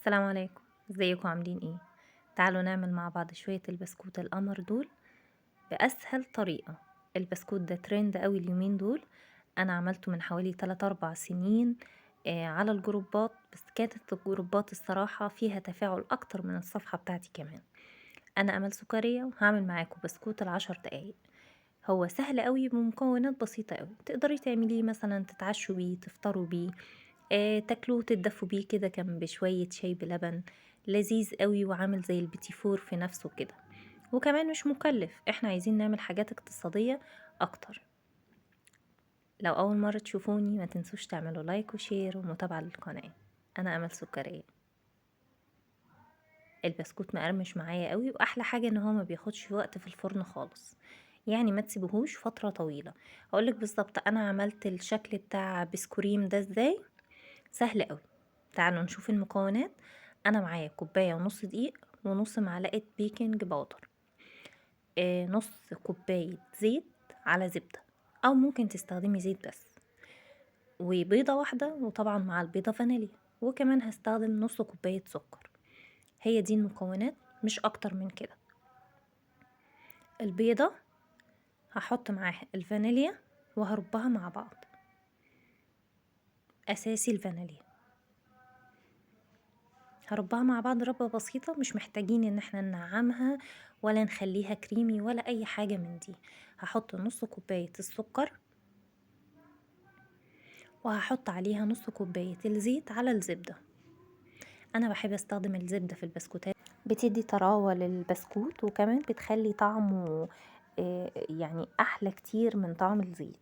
السلام عليكم. ازيكم عاملين ايه؟ تعالوا نعمل مع بعض شوية البسكوت القمر دول بأسهل طريقة. البسكوت ده ترند قوي اليومين دول. انا عملته من حوالي 3 4 سنين على الجروبات، بس كانت الجروبات الصراحة فيها تفاعل اكتر من الصفحة بتاعتي كمان. انا امل سكرية وهعمل معاكم بسكوت ال10 دقايق. هو سهل قوي بمكونات بسيطة قوي، تقدري تعمليه مثلا تتعشوا بيه تفطروا بيه، تاكلوه تدفوا بيه كده كان بشوية شاي بلبن. لذيذ قوي وعامل زي البيتي فور في نفسه كده، وكمان مش مكلف. احنا عايزين نعمل حاجات اقتصادية اكتر. لو اول مرة تشوفوني ما تنسوش تعملوا لايك وشير ومتابعة للقناة. انا امل سكرية. البسكوت مقرمش معايا قوي، واحلى حاجة ان هو ما بياخدش وقت في الفرن خالص، يعني ما تسيبهوش فترة طويلة. هقولك بالظبط انا عملت الشكل بتاع بسكريم ده ازاي. سهل قوي. تعالوا نشوف المكونات. انا معايا كوبايه ونص دقيق، ونص معلقه بيكنج باودر، نص كوبايه زيت على زبده، او ممكن تستخدمي زيت بس، وبيضه واحده، وطبعا مع البيضه فانيليا، وكمان هستخدم نص كوبايه سكر. هي دي المكونات، مش اكتر من كده. البيضه هحط معاها الفانيليا وهربها مع بعض. اساسي الفانيليا، هربها مع بعض ربة بسيطة، مش محتاجين ان احنا ننعمها ولا نخليها كريمي ولا اي حاجة من دي. هحط نص كوباية السكر، وهحط عليها نص كوباية الزيت على الزبدة. انا بحب استخدم الزبدة في البسكوتات، بتدي طراوة للبسكوت، وكمان بتخلي طعمه يعني احلى كتير من طعم الزيت،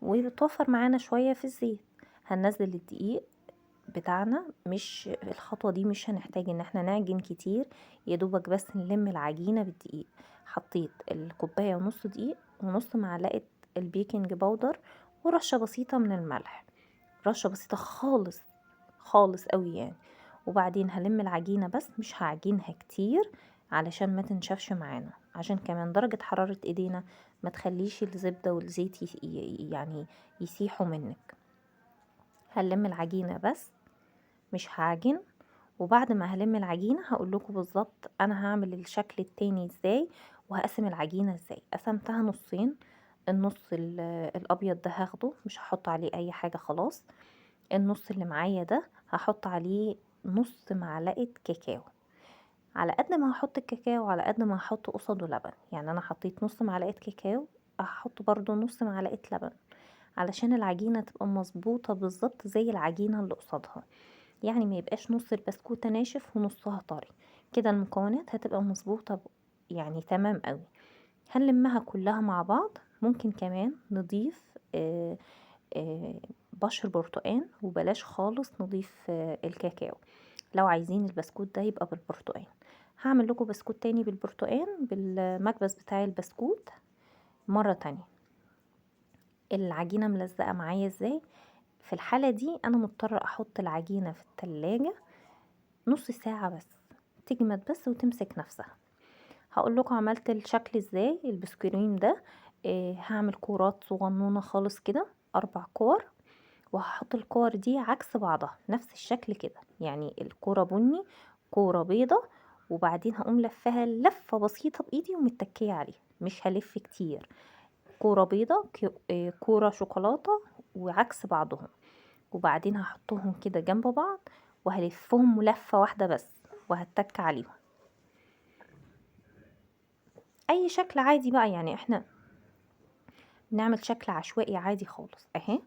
وبتوفر معانا شوية في الزيت. هننزل الدقيق بتاعنا، مش الخطوة دي مش هنحتاج ان احنا نعجن كتير، يدوبك بس نلم العجينة بالدقيق. حطيت الكوباية ونص دقيق، ونص معلقة البيكنج باودر، ورشة بسيطة من الملح، رشة بسيطة خالص خالص قوي يعني. وبعدين هلم العجينة بس، مش هعجنها كتير علشان ما تنشفش معانا، عشان كمان درجة حرارة ايدينا ما تخليش الزبدة والزيت يعني يسيحوا منك. هلم العجينة بس، مش هعجن. وبعد ما هلم العجينة هقول لكم بالظبط انا هعمل الشكل التاني ازاي، وهقسم العجينة ازاي. قسمتها نصين، النص الابيض ده هاخده مش هحط عليه اي حاجة خلاص. النص اللي معايا ده هحط عليه نص معلقة كاكاو. على قد ما هحط الكاكاو على قد ما هحط قصاده لبن، يعني انا حطيت نص معلقة كاكاو، هحط برضو نص معلقة لبن، علشان العجينة تبقى مظبوطة بالظبط زي العجينة اللي قصادها، يعني ما يبقاش نص البسكوتة ناشف ونصها طري. كده المكونات هتبقى مظبوطة يعني تمام قوي. هنلمها كلها مع بعض. ممكن كمان نضيف بشر برتقان، وبلاش خالص نضيف الكاكاو لو عايزين البسكوت ده يبقى بالبرتقان. هعمل لكم بسكوت تاني بالبرتقان بالمكبس بتاع البسكوت مرة تانية. العجينة ملزقة معايا ازاي؟ في الحالة دي انا مضطرة احط العجينة في التلاجة نص ساعة بس، تجمد بس وتمسك نفسها. هقول لكم عملت الشكل ازاي البسكريم ده. هعمل كورات صغنونة خالص كده، 4 كور، وهحط الكور دي عكس بعضها نفس الشكل كده، يعني الكورة بني، كورة بيضة، وبعدين هقوم لفها لفة بسيطة بايدي ومتكية عليها، مش هلف كتير. كورة بيضة، كورة شوكولاتة، وعكس بعضهم، وبعدين هحطهم كده جنب بعض، وهلفهم لفة واحدة بس، وهتك عليهم اي شكل عادي بقى، يعني احنا نعمل شكل عشوائي عادي خالص اهي.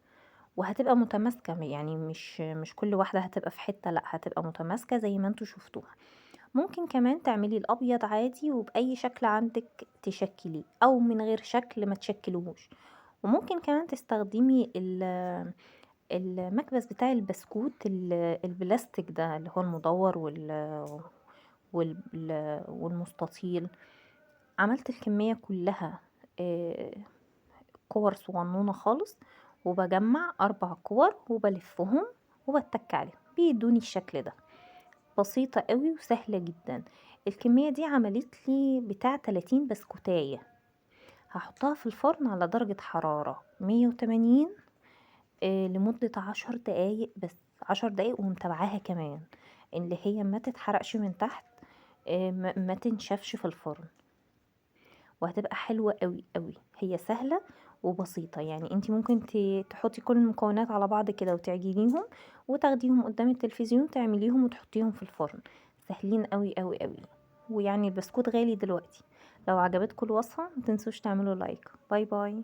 وهتبقى متماسكة، يعني مش كل واحدة هتبقى في حتة، لا هتبقى متماسكة زي ما انتوا شفتوها. ممكن كمان تعملي الابيض عادي، وبأي شكل عندك تشكليه، او من غير شكل ما تشكلوهوش. وممكن كمان تستخدمي المكبس بتاع البسكوت البلاستيك ده اللي هو المدور والمستطيل. عملت الكمية كلها كور صغنونة خالص، وبجمع 4 كور وبلفهم وبتك عليهم بيدوني الشكل ده. بسيطة قوي وسهلة جدا. الكمية دي عملت لي بتاع 30 بسكوتاية. هحطها في الفرن على درجة حرارة 180 لمدة 10 دقايق بس، 10 دقايق ومتابعاها كمان. اللي هي ما تتحرقش من تحت، ما تنشفش في الفرن، وهتبقى حلوة قوي قوي. هي سهلة وبسيطة، يعني انتي ممكن تحطي كل المكونات على بعض كده وتعجنيهم وتاخديهم قدام التلفزيون تعمليهم وتحطيهم في الفرن. سهلين قوي قوي قوي. ويعني البسكوت غالي دلوقتي. لو عجبتكم الوصفة متنسوش تعملوا لايك. باي باي.